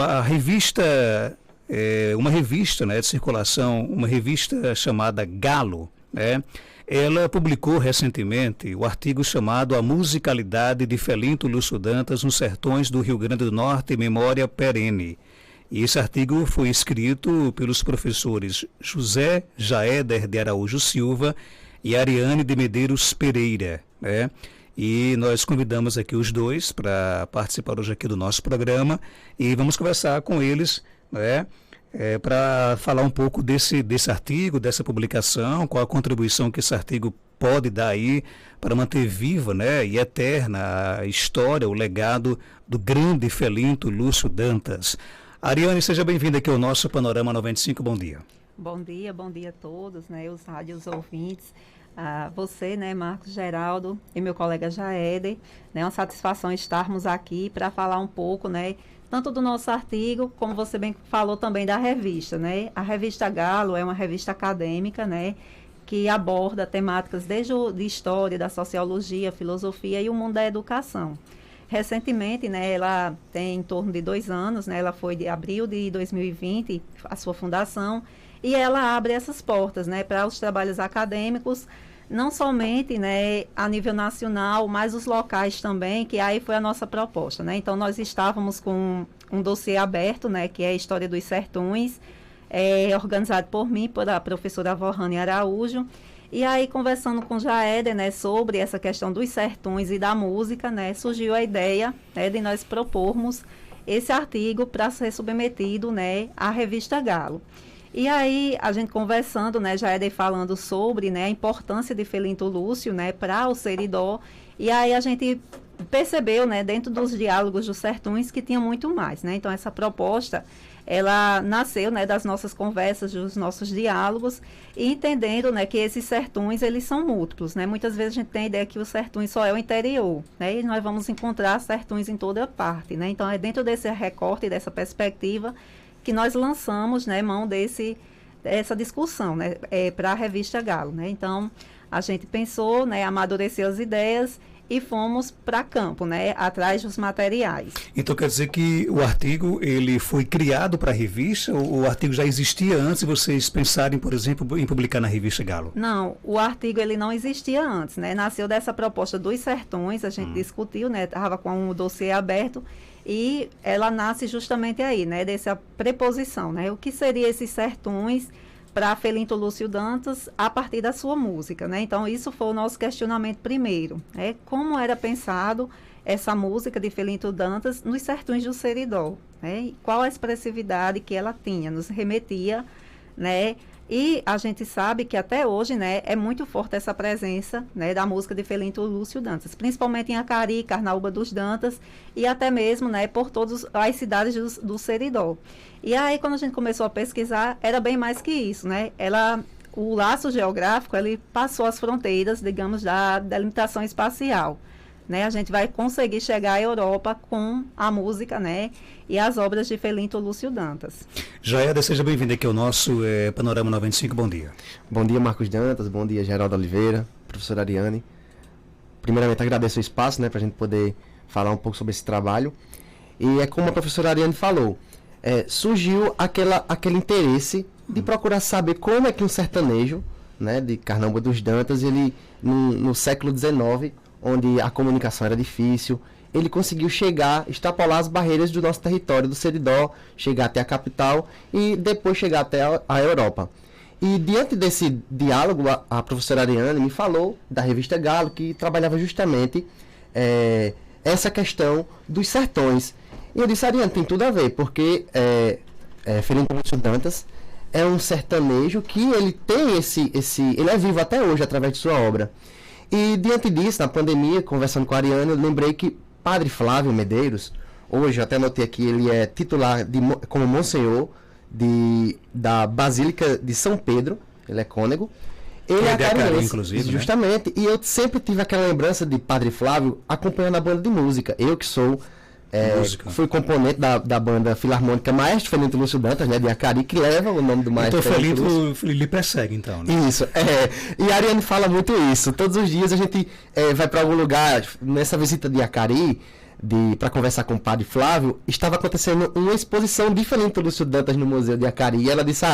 a revista, uma revista, né, de circulação, uma revista chamada Galo, né, ela publicou recentemente o artigo chamado A Musicalidade de Felinto Lúcio Dantas nos Sertões do Rio Grande do Norte, Memória Perene. E esse artigo foi escrito pelos professores José Jaéder de Araújo Silva e Ariane de Medeiros Pereira, né? E nós convidamos aqui os dois para participar hoje aqui do nosso programa e vamos conversar com eles, né? Para falar um pouco desse artigo, dessa publicação, qual a contribuição que esse artigo pode dar aí para manter viva, né, e eterna a história, o legado do grande Felinto Lúcio Dantas. Ariane, seja bem-vinda aqui ao nosso Panorama 95, bom dia. Bom dia a todos, né, os rádios ouvintes, você, né, Marcos Geraldo e meu colega Jaéder, né, uma satisfação estarmos aqui para falar um pouco, né, tanto do nosso artigo, como você bem falou também da revista, né? A revista Galo é uma revista acadêmica, né? Que aborda temáticas desde de história, da sociologia, filosofia e o mundo da educação. Recentemente, né, ela tem em torno de 2 anos, né? Ela foi de abril de 2020, a sua fundação, e ela abre essas portas, né? Para os trabalhos acadêmicos, não somente, né, a nível nacional, mas os locais também, que aí foi a nossa proposta, né? Então, nós estávamos com um dossiê aberto, né, que é a História dos Sertões, organizado por mim, por a professora Vorrane Araújo, e aí, conversando com o Jaéder, né, sobre essa questão dos sertões e da música, né, surgiu a ideia, né, de nós propormos esse artigo para ser submetido, né, à revista Galo. E aí, a gente conversando, né, Jaéder falando sobre, né, a importância de Felinto Lúcio, né, para o Seridó, e aí a gente percebeu, né, dentro dos diálogos dos sertões que tinha muito mais, né, então essa proposta, ela nasceu, né, das nossas conversas, dos nossos diálogos, e entendendo, né, que esses sertões, eles são múltiplos, né, muitas vezes a gente tem a ideia que os sertões só é o interior, né, e nós vamos encontrar sertões em toda parte, né, então é dentro desse recorte, dessa perspectiva, que nós lançamos, né, mão dessa discussão, né, para a revista Galo, né? Então, a gente pensou, né, amadureceu as ideias e fomos para campo, né, atrás dos materiais. Então, quer dizer que o artigo, ele foi criado para a revista, ou o artigo já existia antes de vocês pensarem, por exemplo, em publicar na revista Galo? Não, o artigo, ele não existia antes, né? Nasceu dessa proposta dos sertões, a gente discutiu, né, estava com um dossiê aberto, e ela nasce justamente aí, né, dessa preposição, né, o que seria esses sertões para Felinto Lúcio Dantas a partir da sua música, né, então isso foi o nosso questionamento primeiro, né, como era pensado essa música de Felinto Dantas nos sertões do Seridó, né, e qual a expressividade que ela tinha, nos remetia, né, e a gente sabe que até hoje, né, é muito forte essa presença, né, da música de Felinto Lúcio Dantas, principalmente em Acari, Carnaúba dos Dantas e até mesmo, né, por todas as cidades do Seridó. E aí, quando a gente começou a pesquisar, era bem mais que isso, né? O laço geográfico, ele passou as fronteiras, digamos, da delimitação espacial. Né, a gente vai conseguir chegar à Europa com a música, né, e as obras de Felinto Lúcio Dantas. Jaéder, seja bem-vindo aqui ao nosso Panorama 95, bom dia. Bom dia, Marcos Dantas, bom dia, Geraldo Oliveira, professora Ariane. Primeiramente, agradeço o espaço, né, para a gente poder falar um pouco sobre esse trabalho. E é como a professora Ariane falou, surgiu aquele interesse de procurar saber como é que um sertanejo, né, de Carnaúba dos Dantas, ele, no século XIX, onde a comunicação era difícil, ele conseguiu extrapolar as barreiras do nosso território, do Seridó, chegar até a capital e depois chegar até a Europa. E diante desse diálogo, a professora Ariane me falou da revista Galo, que trabalhava justamente essa questão dos sertões. E eu disse, Ariane, tem tudo a ver, porque Felinto Lúcio Dantas é um sertanejo que ele tem ele é vivo até hoje através de sua obra. E diante disso, na pandemia, conversando com a Ariane, eu lembrei que Padre Flávio Medeiros, hoje eu até notei aqui, ele é titular como Monsenhor da Basílica de São Pedro, ele é cônego. Ele é acariense, inclusive, justamente, né? E eu sempre tive aquela lembrança de Padre Flávio acompanhando a banda de música. Eu que sou fui componente da banda filarmônica Maestro Felinto Lúcio Dantas, né, de Acari, que leva o nome do Maestro. Então Felinto lhe persegue, então, né? Isso, e a Ariane fala muito isso. Todos os dias a gente vai para algum lugar, nessa visita de Acari, para conversar com o padre Flávio, estava acontecendo uma exposição de Felinto Lúcio Dantas no Museu de Acari. E ela disse,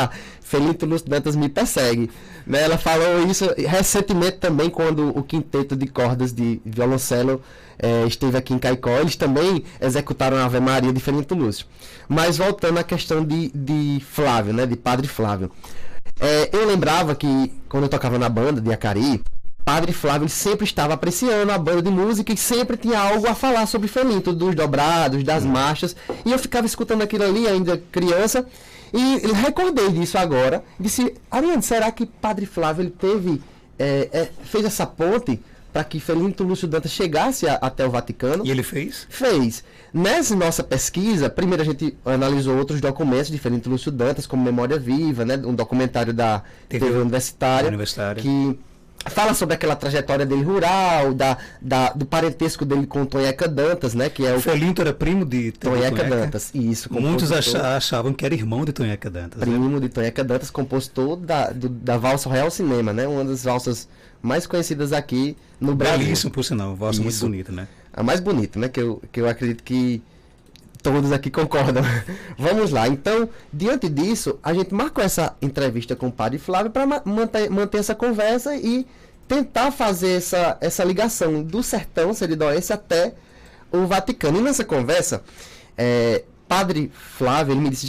Felinto Lúcio Dantas me persegue. Né? Ela falou isso recentemente também, quando o quinteto de cordas de violoncelo esteve aqui em Caicó. Eles também executaram a Ave Maria de Felinto Lúcio. Mas voltando à questão de Flávio, né? De padre Flávio. Eu lembrava que, quando eu tocava na banda de Acari, Padre Flávio sempre estava apreciando a banda de música e sempre tinha algo a falar sobre Felinto, dos dobrados, das marchas. E eu ficava escutando aquilo ali, ainda criança, e recordei disso agora. Disse, Ariane, será que Padre Flávio ele fez essa ponte para que Felinto Lúcio Dantas chegasse até o Vaticano? E ele fez? Fez. Nessa nossa pesquisa, primeiro a gente analisou outros documentos de Felinto Lúcio Dantas, como Memória Viva, né, um documentário da TV Universitária, que fala sobre aquela trajetória dele rural, do parentesco dele com Tonheca Dantas, né? Que é o Felinto era primo de Tonheca Dantas. Isso. Muitos achavam que era irmão de Tonheca Dantas. Primo, né? de Tonheca Dantas, compositor da Valsa Real Cinema, né? Uma das valsas mais conhecidas aqui no Brasil. Belíssimo, por sinal. Valsa muito bonita, né? A mais bonita, né? Que eu acredito que todos aqui concordam. Vamos lá. Então, diante disso, a gente marcou essa entrevista com o padre Flávio para manter essa conversa e tentar fazer essa ligação do sertão seridoense até o Vaticano. E nessa conversa, padre Flávio, ele me disse,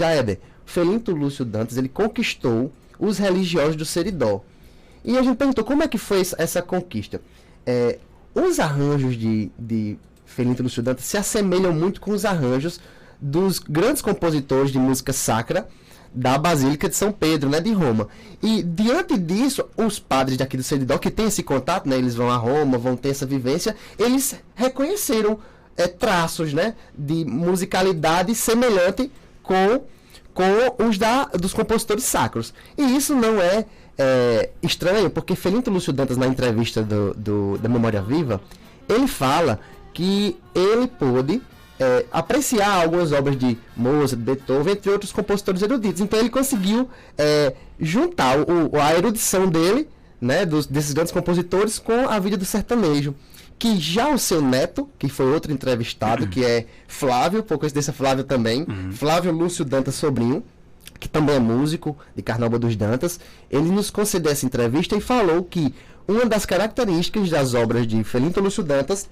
Felinto Lúcio Dantas, ele conquistou os religiosos do Seridó. E a gente perguntou, como é que foi essa conquista? Os arranjos de Felinto Lúcio Dantas se assemelham muito com os arranjos dos grandes compositores de música sacra da Basílica de São Pedro, né, de Roma. E diante disso, os padres daqui do Seridó, que têm esse contato, né, eles vão a Roma, vão ter essa vivência, eles reconheceram traços, né, de musicalidade semelhante com os dos compositores sacros. E isso não é estranho, porque Felinto Lúcio Dantas, na entrevista da Memória Viva, ele fala que ele pôde apreciar algumas obras de Mozart, Beethoven, entre outros compositores eruditos. Então ele conseguiu juntar a erudição dele, né, desses grandes compositores, com a vida do sertanejo. Que já o seu neto, que foi outro entrevistado, que é Flávio, por coincidência Flávio também, Flávio Lúcio Dantas Sobrinho, que também é músico de Carnaúba dos Dantas, ele nos concedeu essa entrevista e falou que uma das características das obras de Felinto Lúcio Dantas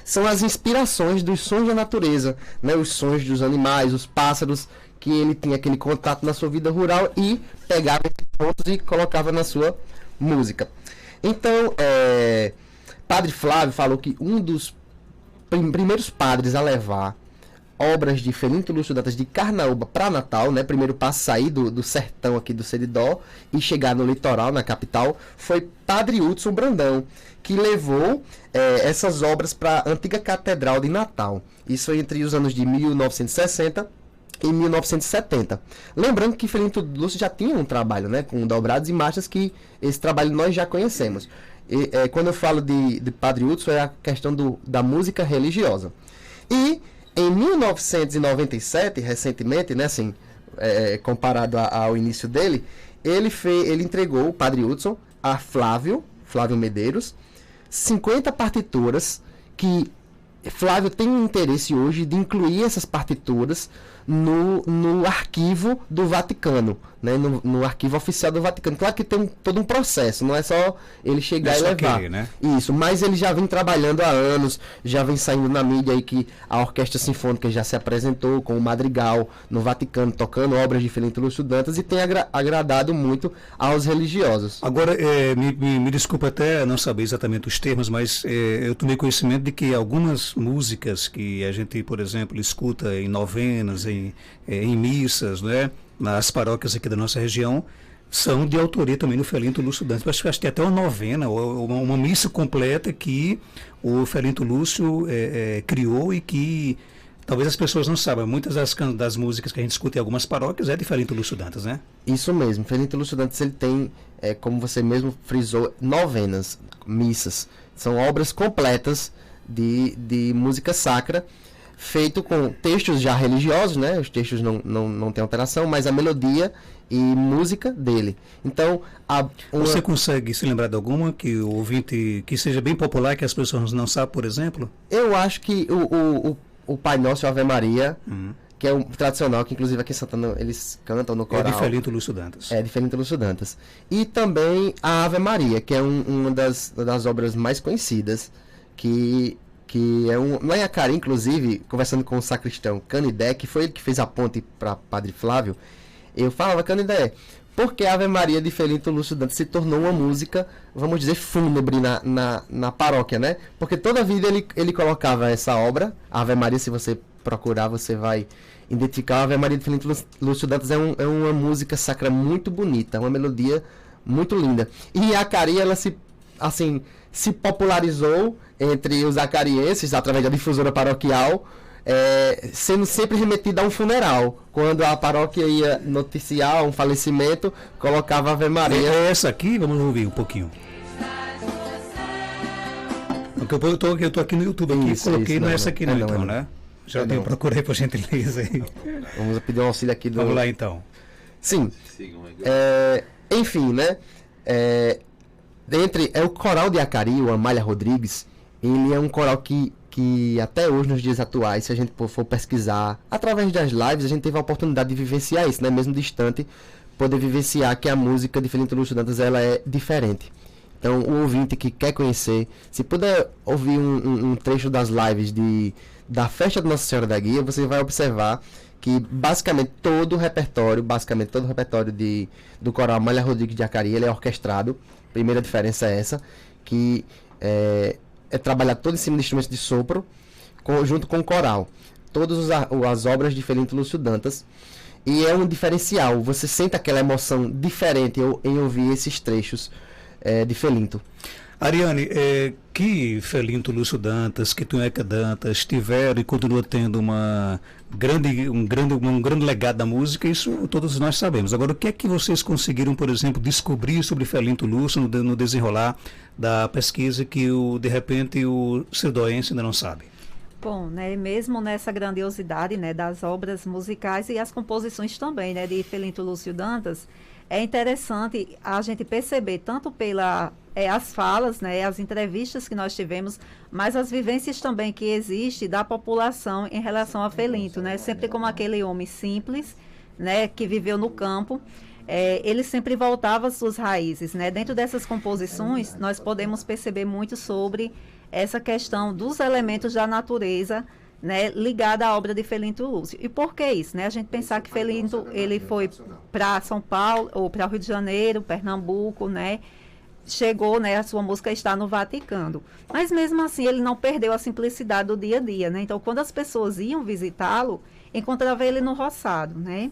são as inspirações dos sons da natureza, né? Os sons dos animais, os pássaros, que ele tinha aquele contato na sua vida rural e pegava esses pontos e colocava na sua música. Então, Padre Flávio falou que um dos primeiros padres a levar obras de Felinto Lúcio Dantas de Carnaúba para Natal, né? Primeiro passo sair do sertão aqui do Seridó e chegar no litoral, na capital, foi Padre Hudson Brandão, que levou essas obras para a antiga Catedral de Natal. Isso foi entre os anos de 1960 e 1970. Lembrando que Felinto Lúcio já tinha um trabalho, né, com dobrados e marchas, que esse trabalho nós já conhecemos. E, quando eu falo de Padre Hudson, é a questão da música religiosa. E em 1997, recentemente, né, assim, comparado ao início dele, ele entregou, o Padre Hudson, a Flávio Medeiros, 50 partituras, que Flávio tem um interesse hoje de incluir essas partituras no arquivo do Vaticano, né? No arquivo oficial do Vaticano. Claro que tem todo um processo, não é só ele chegar e levar. Querer, né? Isso, mas ele já vem trabalhando há anos, já vem saindo na mídia aí que a Orquestra Sinfônica já se apresentou com o Madrigal no Vaticano, tocando obras de Felinto Lúcio Dantas, e tem agradado muito aos religiosos. Agora, me desculpa até não saber exatamente os termos, mas eu tomei conhecimento de que algumas músicas que a gente, por exemplo, escuta em novenas, em missas, né, nas paróquias aqui da nossa região, são de autoria também do Felinto Lúcio Dantas. Acho que tem até uma novena, ou uma missa completa que o Felinto Lúcio criou e que talvez as pessoas não saibam. Muitas das músicas que a gente escuta em algumas paróquias é de Felinto Lúcio Dantas, né? Isso mesmo. Felinto Lúcio Dantas, ele tem, como você mesmo frisou, novenas, missas. São obras completas de música sacra. feito com textos já religiosos, né? Os textos não têm alteração, mas a melodia e música dele. Então, você consegue se lembrar de alguma que o ouvinte, que seja bem popular, que as pessoas não sabem, por exemplo? Eu acho que o Pai Nosso e a Ave Maria, que é um tradicional, que inclusive aqui em Santana eles cantam no coral. É de Felinto Lúcio Dantas. É de Felinto Lúcio Dantas. E também a Ave Maria, que é uma das obras mais conhecidas, que lá em Acari, inclusive, conversando com o sacristão Canidé, que foi ele que fez a ponte para Padre Flávio, eu falava, Canidé, por que a Ave Maria de Felinto Lúcio Dantas se tornou uma música, vamos dizer, fúnebre na paróquia, né? Porque toda vida ele colocava essa obra, a Ave Maria, se você procurar, você vai identificar. A Ave Maria de Felinto Lúcio Dantas é uma música sacra muito bonita, uma melodia muito linda. E a Acari, ela se popularizou entre os acarienses através da difusora paroquial, sendo sempre remetida a um funeral. Quando a paróquia ia noticiar um falecimento, colocava a Ave Maria. Essa aqui, vamos ouvir um pouquinho. Eu tô aqui no YouTube, coloquei nessa aqui não, então, né? Já procurei por gentileza aí. Vamos pedir um auxílio aqui do... Vamos lá então. Sim. Enfim, né? O coral de Acari, o Amália Rodrigues, ele é um coral que até hoje, nos dias atuais, se a gente for pesquisar, através das lives, a gente teve a oportunidade de vivenciar isso, né? Mesmo distante, poder vivenciar que a música de Felinto Lúcio Dantas, ela é diferente. Então, o ouvinte que quer conhecer, se puder ouvir um trecho das lives da festa de Nossa Senhora da Guia, você vai observar que basicamente todo o repertório do coral Amália Rodrigues de Acari, ele é orquestrado. A primeira diferença é essa, que é trabalhar todo em cima de instrumentos de sopro, junto com o coral. Todas as obras de Felinto Lúcio Dantas. E é um diferencial, você sente aquela emoção diferente em ouvir esses trechos de Felinto. Ariane, que Felinto Lúcio Dantas, que Tunheca Dantas tiveram e continua tendo um grande legado da música, isso todos nós sabemos. Agora, o que é que vocês conseguiram, por exemplo, descobrir sobre Felinto Lúcio no desenrolar da pesquisa que, de repente, o cedoense ainda não sabe? Bom, né, mesmo nessa grandiosidade, né, das obras musicais e as composições também, né, de Felinto Lúcio Dantas, é interessante a gente perceber tanto as falas, né, as entrevistas que nós tivemos, mas as vivências também que existem da população em relação a Felinto, né, sempre como aquele homem simples, né, que viveu no campo. Ele sempre voltava às suas raízes, né? Dentro dessas composições, nós podemos perceber muito sobre essa questão dos elementos da natureza, né, ligada à obra de Felinto Lúcio. E por que isso? Né? A gente pensar que Felinto ele foi para São Paulo, ou para o Rio de Janeiro, Pernambuco, né? Chegou, né, a sua música está no Vaticano. Mas mesmo assim, ele não perdeu a simplicidade do dia a dia, né? Então, quando as pessoas iam visitá-lo, encontrava ele no roçado, né?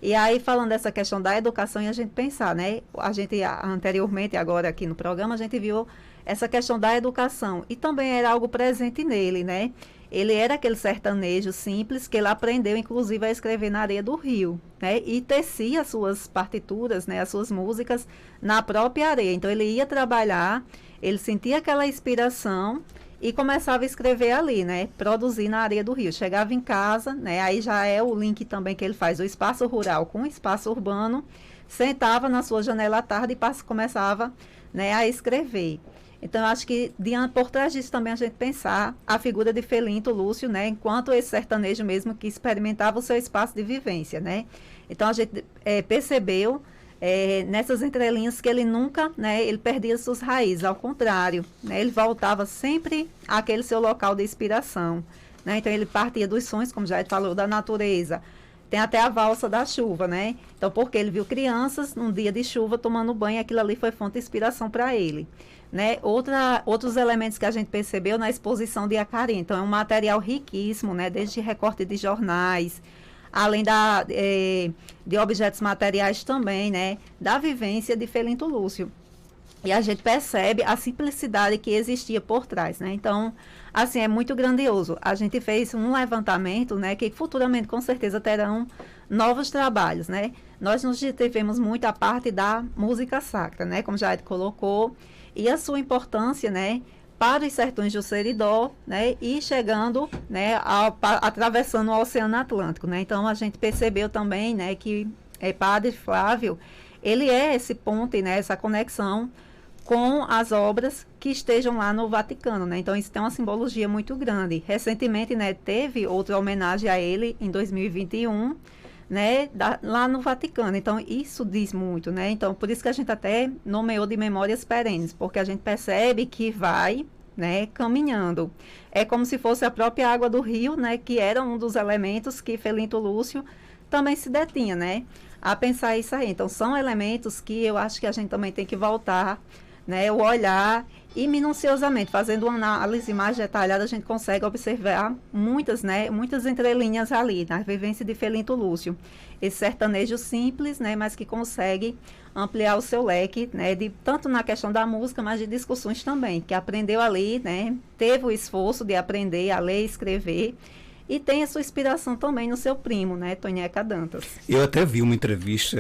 E aí, falando dessa questão da educação, e a gente pensar, né? A gente, anteriormente, agora aqui no programa, a gente viu essa questão da educação. E também era algo presente nele, né? Ele era aquele sertanejo simples que ele aprendeu, inclusive, a escrever na areia do rio, né? E tecia as suas partituras, né? As suas músicas na própria areia. Então, ele ia trabalhar, ele sentia aquela inspiração e começava a escrever ali, né? Produzir na areia do rio. Chegava em casa, né? Aí já é o link também que ele faz, o espaço rural com o espaço urbano. Sentava na sua janela à tarde e começava, né, a escrever. Então, eu acho que por trás disso também a gente pensar a figura de Felinto Lúcio, né, enquanto esse sertanejo mesmo que experimentava o seu espaço de vivência, né. Então, a gente percebeu nessas entrelinhas que ele nunca, né, ele perdia suas raízes, ao contrário, né, ele voltava sempre àquele seu local de inspiração, né. Então, ele partia dos sons, como já falou, da natureza. Tem até a valsa da chuva, né? Então, porque ele viu crianças num dia de chuva tomando banho, aquilo ali foi fonte de inspiração para ele. Né? Outros elementos que a gente percebeu na exposição de Acari. Então, é um material riquíssimo, né? Desde recorte de jornais, além de objetos materiais também, né? Da vivência de Felinto Lúcio. E a gente percebe a simplicidade que existia por trás, né? Então, assim, é muito grandioso. A gente fez um levantamento, né? Que futuramente, com certeza, terão novos trabalhos, né? Nós nos detevemos muito a parte da música sacra, né? Como já colocou. E a sua importância, né? para os sertões do Seridó, né, e chegando, né, atravessando o Oceano Atlântico, né. Então a gente percebeu também, né, que Padre Flávio, ele é esse ponte, né, essa conexão com as obras que estejam lá no Vaticano, né. Então isso tem uma simbologia muito grande. Recentemente, né, teve outra homenagem a ele em 2021, né, lá no Vaticano. Então isso diz muito, né. Então por isso que a gente até nomeou de Memórias Perenes, porque a gente percebe que vai, né, caminhando. É como se fosse a própria água do rio, né, que era um dos elementos que Felinto Lúcio também se detinha, né, a pensar isso aí. Então são elementos que eu acho que a gente também tem que voltar, né, o olhar e minuciosamente, fazendo uma análise mais detalhada, a gente consegue observar muitas, né, muitas entrelinhas ali, na vivência de Felinto Lúcio. Esse sertanejo simples, né, mas que consegue ampliar o seu leque, né, tanto na questão da música, mas de discussões também, que aprendeu ali, né, teve o esforço de aprender a ler e escrever, e tem a sua inspiração também no seu primo, né, Tonieca Dantas. Eu até vi uma entrevista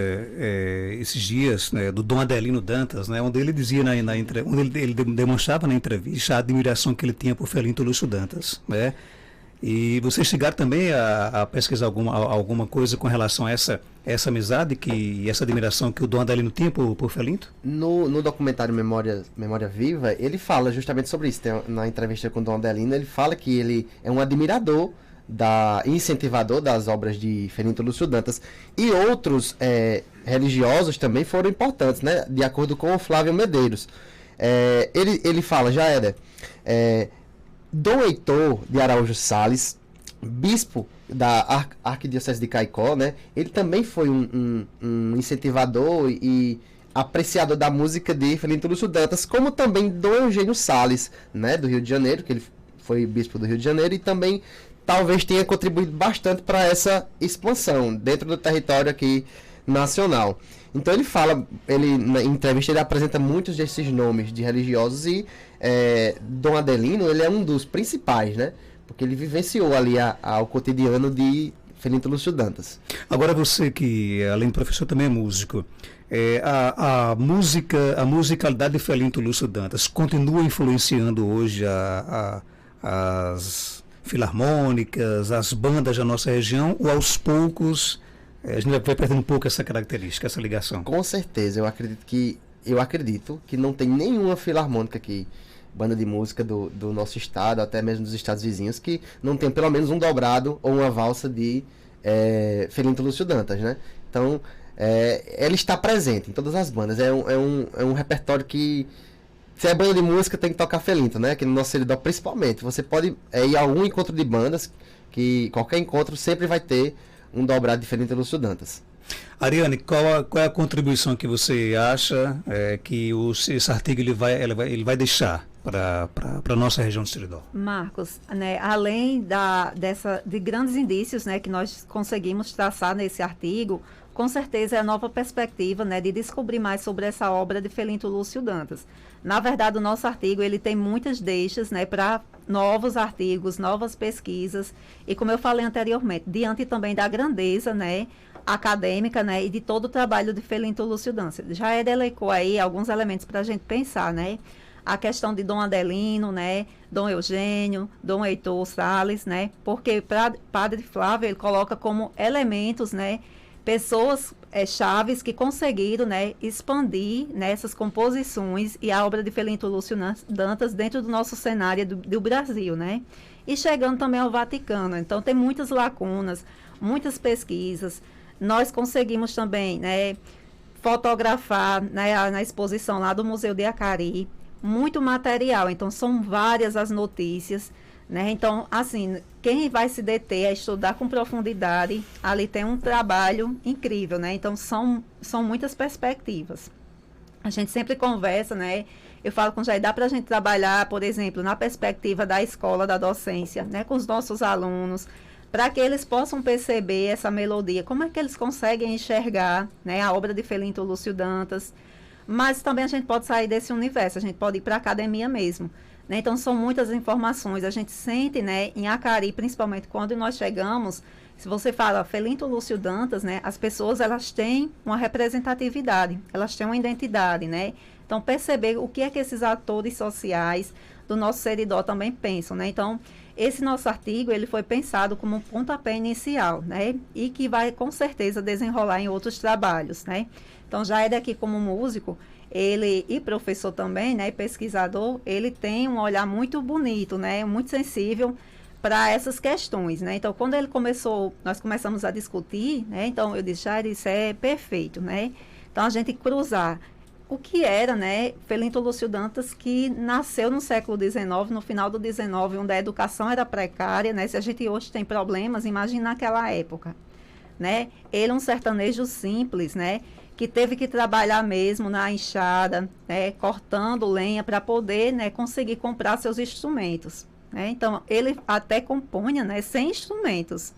esses dias, né, do Dom Adelino Dantas, né, onde ele dizia onde ele demonstrava na entrevista a admiração que ele tinha por Felinto Lúcio Dantas, né? E vocês chegaram também a pesquisar alguma coisa com relação a essa amizade e essa admiração que o Dom Adelino tinha por Felinto? No documentário Memória Viva, ele fala justamente sobre isso. Na entrevista com o Dom Adelino, ele fala que ele é um admirador incentivador das obras de Felinto Lúcio Dantas. E outros religiosos também foram importantes, né? De acordo com o Flávio Medeiros. Ele fala, Dom Heitor de Araújo Sales, bispo da Arquidiocese de Caicó, né? Ele também foi um incentivador e apreciador da música de Felinto Lúcio Dantas, como também Dom Eugênio Sales, né? Do Rio de Janeiro, que ele foi bispo do Rio de Janeiro, e também talvez tenha contribuído bastante para essa expansão dentro do território aqui nacional. Então na entrevista ele apresenta muitos desses nomes de religiosos e Dom Adelino, ele é um dos principais, né? Porque ele vivenciou ali o cotidiano de Felinto Lúcio Dantas. Agora você que, além de professor, também é músico, a musicalidade de Felinto Lúcio Dantas continua influenciando hoje as filarmônicas, as bandas da nossa região, ou aos poucos a gente vai perdendo um pouco essa característica, essa ligação? Com certeza, eu acredito que não tem nenhuma filarmônica aqui, banda de música do nosso estado, até mesmo dos estados vizinhos, que não tem pelo menos um dobrado ou uma valsa de Felinto Lúcio Dantas, né? Então, ele está presente em todas as bandas. É um repertório que, se é banda de música, tem que tocar Felinto, né? Aqui no nosso Seridó, principalmente. Você pode ir a algum encontro de bandas, que qualquer encontro sempre vai ter um dobrado de Felinto Lúcio Dantas. Ariane, qual é a contribuição que você acha que esse artigo ele vai deixar para a nossa região do Seridó? Marcos, né, além de grandes indícios, né, que nós conseguimos traçar nesse artigo, com certeza é a nova perspectiva, né, de descobrir mais sobre essa obra de Felinto Lúcio Dantas. Na verdade, o nosso artigo ele tem muitas deixas, né, para novos artigos, novas pesquisas, e como eu falei anteriormente, diante também da grandeza, né, acadêmica, né, e de todo o trabalho de Felinto Lúcio Dantas. Já elencou aí alguns elementos para a gente pensar, né, a questão de Dom Adelino, né, Dom Eugênio, Dom Heitor Sales, né, porque Padre Flávio ele coloca como elementos, né, pessoas chaves que conseguiram, né, expandir nessas composições e a obra de Felinto Lúcio Dantas dentro do nosso cenário do Brasil, né, e chegando também ao Vaticano. Então tem muitas lacunas, muitas pesquisas. Nós conseguimos também, né, fotografar, né, na exposição lá do Museu de Acari, muito material, então são várias as notícias, né? Então, assim, quem vai se deter a estudar com profundidade, ali tem um trabalho incrível, né? Então, são muitas perspectivas. A gente sempre conversa, né? Eu falo com o Jair, dá para a gente trabalhar, por exemplo, na perspectiva da escola, da docência, né? Com os nossos alunos, para que eles possam perceber essa melodia, como é que eles conseguem enxergar, né, a obra de Felinto Lúcio Dantas. Mas também a gente pode sair desse universo, a gente pode ir para a academia mesmo, né? Então são muitas informações, a gente sente, né, em Acari, principalmente quando nós chegamos, se você fala Felinto Lúcio Dantas, né, as pessoas elas têm uma representatividade, elas têm uma identidade, né? Então perceber o que é que esses atores sociais do nosso Seridó também pensam, né? Então, esse nosso artigo, ele foi pensado como um pontapé inicial, né? E que vai, com certeza, desenrolar em outros trabalhos, né? Então, já é daqui como músico, ele, e professor também, né? E pesquisador, ele tem um olhar muito bonito, né? Muito sensível para essas questões, né? Então, quando ele começou, nós começamos a discutir, né? Então, eu disse, Jair, isso é perfeito, né? Então, a gente cruzar o que era, né, Felinto Lúcio Dantas, que nasceu no século XIX, no final do XIX, onde a educação era precária, né? Se a gente hoje tem problemas, imagina naquela época, né? Ele é um sertanejo simples, né? Que teve que trabalhar mesmo na enxada, né? Cortando lenha para poder, né, conseguir comprar seus instrumentos, né? Então, ele até compunha, né, sem instrumentos.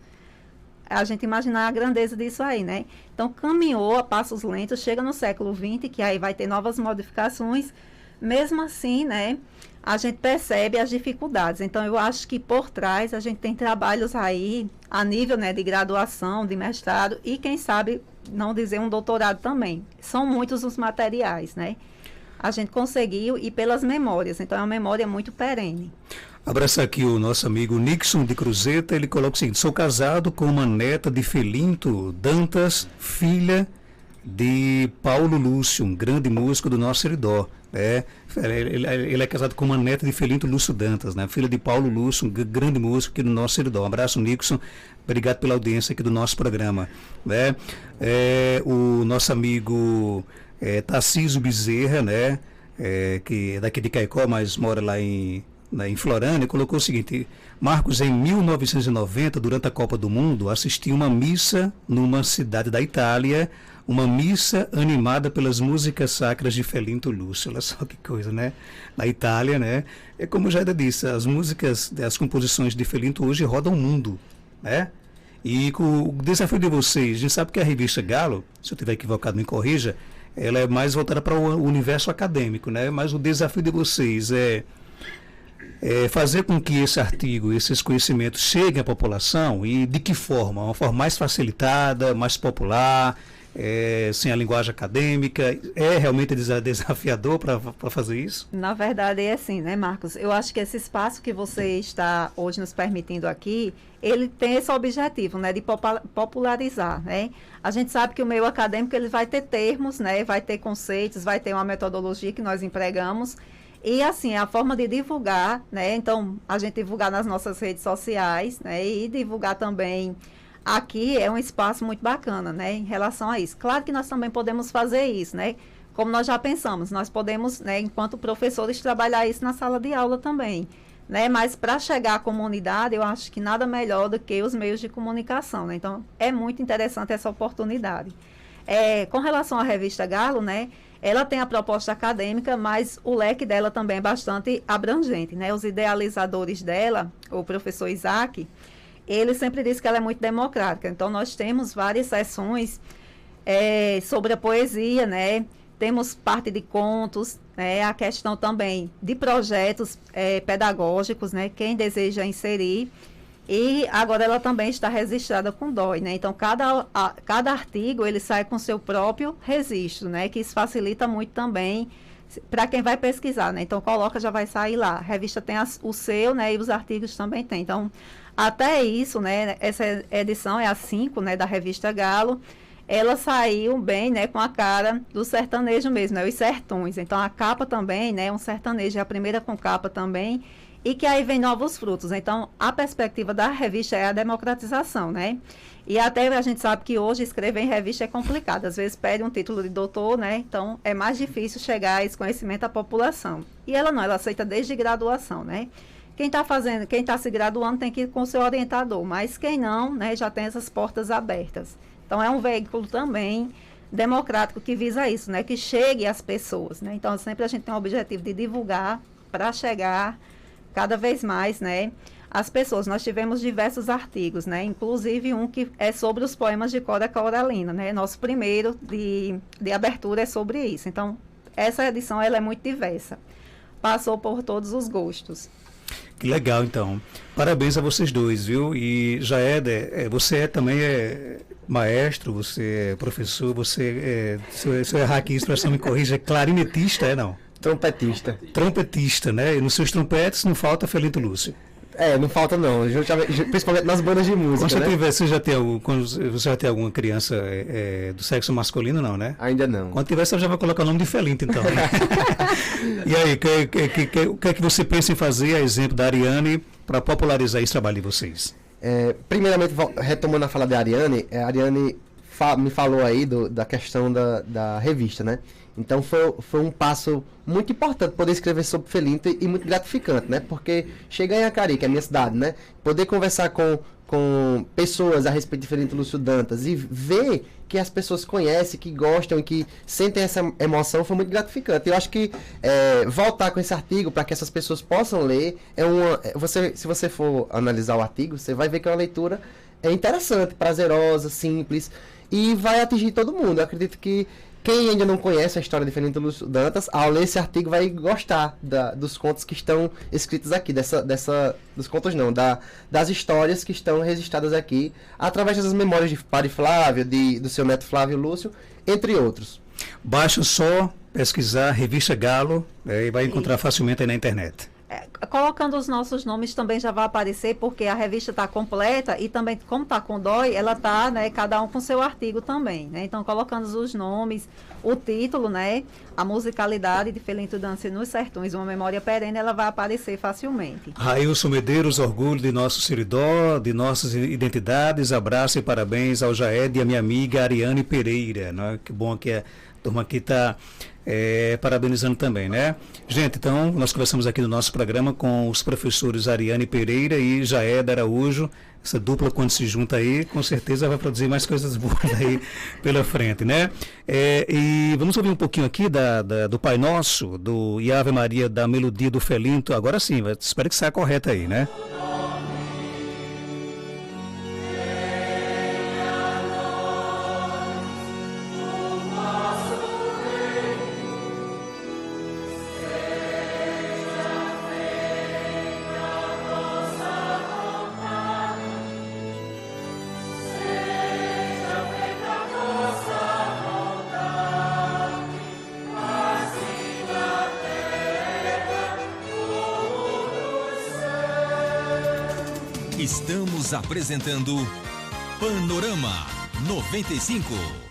A gente imaginar a grandeza disso aí, né? Então, caminhou a passos lentos, chega no século XX, que aí vai ter novas modificações. Mesmo assim, né, a gente percebe as dificuldades. Então, eu acho que por trás a gente tem trabalhos aí a nível, né, de graduação, de mestrado e, quem sabe, não dizer um doutorado também. São muitos os materiais, né? A gente conseguiu e pelas memórias. Então, é uma memória muito perene. Abraçar aqui o nosso amigo Nixon de Cruzeta, ele coloca o seguinte: sou casado com uma neta de Felinto Dantas, filha de Paulo Lúcio, um grande músico do nosso Seridó. Ele é casado com uma neta de Felinto Lúcio Dantas, né? Filha de Paulo Lúcio, um grande músico aqui do nosso Seridó. Um abraço, Nixon, obrigado pela audiência aqui do nosso programa. Né? O nosso amigo Tarcísio Bezerra, né? Que é daqui de Caicó, mas mora lá em Florânia, colocou o seguinte: Marcos, em 1990, durante a Copa do Mundo, assisti uma missa numa cidade da Itália, uma missa animada pelas músicas sacras de Felinto Lúcio. Olha só que coisa, né? Na Itália, né? É como já disse, as músicas, as composições de Felinto hoje rodam o mundo, né? E com o desafio de vocês, a gente sabe que a revista Galo, se eu estiver equivocado, me corrija, ela é mais voltada para o universo acadêmico, né? Mas o desafio de vocês é fazer com que esse artigo, esses conhecimentos cheguem à população e de que forma? Uma forma mais facilitada, mais popular, sem a linguagem acadêmica. É realmente desafiador para fazer isso? Na verdade é assim, né, Marcos? Eu acho que esse espaço que você está hoje nos permitindo aqui, ele tem esse objetivo, né, de popularizar, né? A gente sabe que o meio acadêmico ele vai ter termos, né, vai ter conceitos, vai ter uma metodologia que nós empregamos. E, assim, a forma de divulgar, né? Então, a gente divulgar nas nossas redes sociais, né? E divulgar também aqui é um espaço muito bacana, né? Em relação a isso. Claro que nós também podemos fazer isso, né? Como nós já pensamos, nós podemos, né, enquanto professores, trabalhar isso na sala de aula também, né? Mas para chegar à comunidade, eu acho que nada melhor do que os meios de comunicação, né? Então, é muito interessante essa oportunidade. Com relação à revista Galo, né? Ela tem a proposta acadêmica, mas o leque dela também é bastante abrangente, né? Os idealizadores dela, o professor Isaac, ele sempre diz que ela é muito democrática. Então, nós temos várias sessões sobre a poesia, né? Temos parte de contos, né? A questão também de projetos pedagógicos, né? Quem deseja inserir. E agora ela também está registrada com DOI, né? Então, cada artigo, ele sai com seu próprio registro, né? Que isso facilita muito também para quem vai pesquisar, né? Então, coloca, já vai sair lá. A revista tem o seu, né? E os artigos também tem. Então, até isso, né? Essa edição é a 5, né? Da revista Galo. Ela saiu bem, né? Com a cara do sertanejo mesmo, né? Os sertões. Então, a capa também, né? Um sertanejo, é a primeira com capa também. E que aí vem novos frutos. Então, a perspectiva da revista é a democratização, né? E até a gente sabe que hoje escrever em revista é complicado. Às vezes pede um título de doutor, né? Então, é mais difícil chegar a esse conhecimento à população. E ela não, ela aceita desde graduação, né? Quem está se graduando tem que ir com o seu orientador, mas quem não, né, já tem essas portas abertas. Então, é um veículo também democrático que visa isso, né? Que chegue às pessoas, né? Então, sempre a gente tem o objetivo de divulgar para chegar cada vez mais, né, as pessoas. Nós tivemos diversos artigos, né, inclusive um que é sobre os poemas de Cora Coralina, né, nosso primeiro de abertura é sobre isso. Então, essa edição, ela é muito diversa, passou por todos os gostos. Que legal, então. Parabéns a vocês dois, viu? E Jaeder, você também é maestro, você é professor, se eu errar aqui a expressão me corrija, é clarinetista, não? Trompetista. Trompetista, né? E nos seus trompetes não falta Felinto Lúcio. Não falta não, principalmente nas bandas de música, Quando você já tem alguma criança do sexo masculino, não, né? Ainda não. Quando tiver, você já vai colocar o nome de Felinto, então. Né? E aí, o que é que você pensa em fazer, a exemplo da Ariane, para popularizar esse trabalho de vocês? Primeiramente, retomando a fala da Ariane, a Ariane me falou aí da questão da revista, né? Então foi um passo muito importante poder escrever sobre Felinto e muito gratificante, né? Porque chegar em Acari, que é a minha cidade, né? Poder conversar com pessoas a respeito de Felinto Lúcio Dantas e ver que as pessoas conhecem, que gostam e que sentem essa emoção foi muito gratificante. Eu acho que voltar com esse artigo para que essas pessoas possam ler se você for analisar o artigo, você vai ver que é uma leitura interessante, prazerosa, simples e vai atingir todo mundo. Eu acredito que quem ainda não conhece a história de Felinto Lúcio Dantas, ao ler esse artigo vai gostar dos contos que estão escritos aqui, dos contos não, das histórias que estão registradas aqui, através das memórias de Padre Flávio, do seu neto Flávio Lúcio, entre outros. Basta só pesquisar Revista Galo e vai encontrar facilmente aí na internet. Colocando os nossos nomes também já vai aparecer, porque a revista está completa e também, como está com DOI, ela está, né, cada um com seu artigo também, né? Então, colocando os nomes, o título, né, a musicalidade de Felinto Dantas nos Sertões, uma memória perene, ela vai aparecer facilmente. Railson Medeiros, orgulho de nosso Seridó, de nossas identidades, abraço e parabéns ao Jaed e a minha amiga Ariane Pereira, né? Que bom que a turma aqui está parabenizando também, né? Gente, então, nós conversamos aqui no nosso programa com os professores Ariane Pereira e Jaed Araújo. Essa dupla, quando se junta aí, com certeza vai produzir mais coisas boas aí pela frente, né? E vamos ouvir um pouquinho aqui do Pai Nosso, do e Ave Maria, da melodia do Felinto. Agora sim, espero que saia correta aí, né? Estamos apresentando Panorama 95.